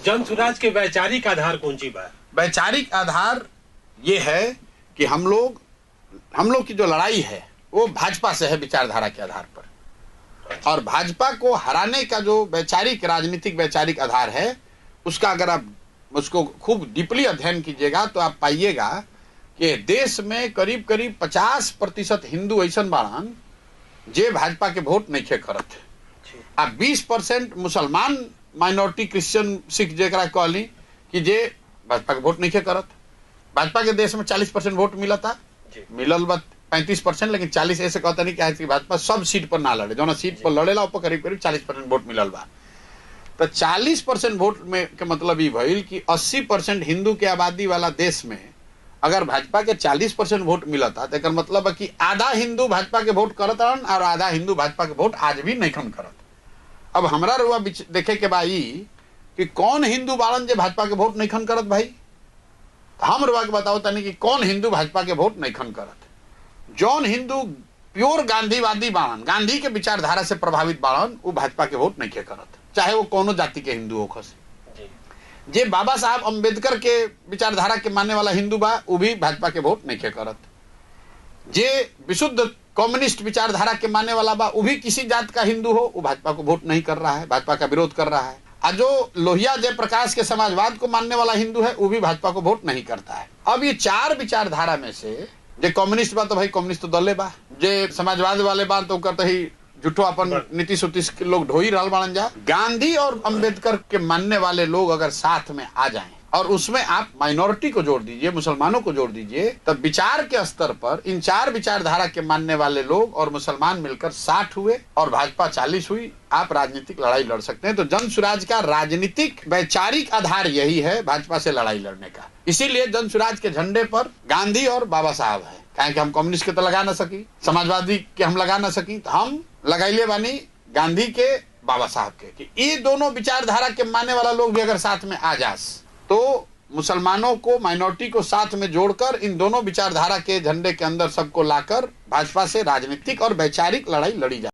जन सुराज के वैचारिक आधार कौन सी बात? वैचारिक आधार ये है कि हम लोग की जो लड़ाई है वो भाजपा से है विचारधारा के आधार पर, और भाजपा को हराने का जो वैचारिक राजनीतिक वैचारिक आधार है उसका अगर आप उसको खूब डीपली अध्ययन कीजिएगा तो आप पाइएगा कि देश में करीब करीब 50% हिंदू ऐसा बाड़न जे भाजपा के वोट नहीं करत है, आ 20% मुसलमान माइनॉरिटी क्रिश्चियन सिख जरा कहली कि जे भाजपा के वोट नहीं करत। भाजपा के देश में 40% वोट मिला था, मिलल बा 35%, लेकिन 40 ऐसे कहता नहीं कि भाजपा सब सीट पर ना लड़े, जो सीट पर लड़ेला ऊपर करीब करीब 40% वोट मिलल बा। तो 40% वोट में के मतलब ये भइल कि 80% हिंदू के आबादी वाला देश में अगर भाजपा के 40% वोट मिला था तो मतलब है कि आधा हिंदू भाजपा के वोट करत और आधा हिंदू भाजपा के वोट आज भी नहीं करत। अब हमरा रुआ देखे के भाई कि कौन हिंदू बाड़न जे भाजपा के वोट नहीं करत भाई, हम रुआ के बताओ तनी कि कौन हिंदू भाजपा के वोट नहीं करत। जौन हिंदू प्योर गांधीवादी बाड़न, गांधी के विचारधारा से प्रभावित बाड़न, वो भाजपा के वोट नहीं करत, चाहे वो कोनो जाति के हिंदू हो। जे बाबा साहब अंबेडकर के विचारधारा के मानने वाला हिंदू बा वो भी भाजपा के वोट नहीं करत। जे विशुद्ध कम्युनिस्ट विचारधारा के मानने वाला बा वो भी किसी जात का हिंदू हो, वो भाजपा को वोट नहीं कर रहा है, भाजपा का विरोध कर रहा है। और जो लोहिया जयप्रकाश के समाजवाद को मानने वाला हिंदू है वो भी भाजपा को वोट नहीं करता है। अब ये चार विचारधारा में से जे कम्युनिस्ट बा तो भाई कम्युनिस्ट तो दले बा, जे समाजवाद वाले बा तो करते ही जुठो अपन नीतीश उतीश के लोग ढोई रहल बाड़न जा। गांधी और अंबेडकर के मानने वाले लोग अगर साथ में आ जाएं और उसमें आप माइनॉरिटी को जोड़ दीजिए, मुसलमानों को जोड़ दीजिए, तब विचार के स्तर पर इन चार विचारधारा के मानने वाले लोग और मुसलमान मिलकर 60 हुए और भाजपा 40 हुई, आप राजनीतिक लड़ाई लड़ सकते हैं। तो जन सुराज का राजनीतिक वैचारिक आधार यही है भाजपा से लड़ाई लड़ने का। इसीलिए जन सुराज के झंडे पर गांधी और बाबा साहब है। कहें कि हम कम्युनिस्ट के तो लगा ना सकी, समाजवादी के हम लगा ना सकी, तो हम लगाइले बानी गांधी के, बाबा साहब के, कि ये दोनों विचारधारा के मानने वाला लोग भी अगर साथ में आ जास तो मुसलमानों को, माइनॉरिटी को साथ में जोड़कर इन दोनों विचारधारा के झंडे के अंदर सबको लाकर भाजपा से राजनीतिक और वैचारिक लड़ाई लड़ी जा